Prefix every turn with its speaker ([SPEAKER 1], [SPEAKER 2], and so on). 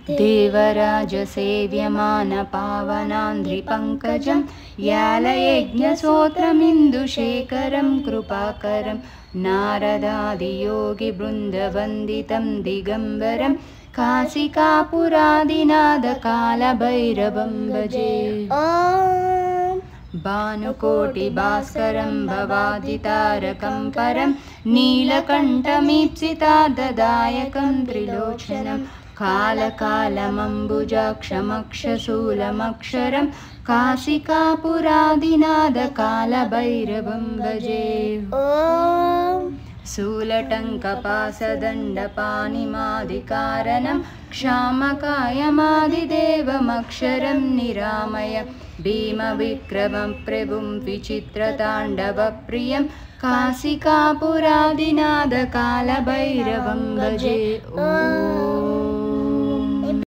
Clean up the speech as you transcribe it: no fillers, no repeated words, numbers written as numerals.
[SPEAKER 1] देवराजसेव्यमानपावनान्द्रिपङ्कजं यालयज्ञसोत्रमिन्दुशेखरं कृपाकरं नारदादियोगिवृन्दवन्दितं दिगम्बरं काशिकापुरादिनाथकालभैरवं भजे। भानुकोटिभास्करं भवादितारकं परं नीलकण्ठमीप्सितार्थदायकं त्रिलोचनं कालकालमम्बुजाक्षमक्षशूलमक्षरं काशिकापुरादिनाथकालभैरवं भजे। शूलटङ्कपासदण्डपाणिमादिकारणं क्षामकायमादिदेवमक्षरं निरामय भीमविक्रमं प्रभुं विचित्रताण्डवप्रियं काशिकापुरादिनाथकालभैरवं भजे। ॐ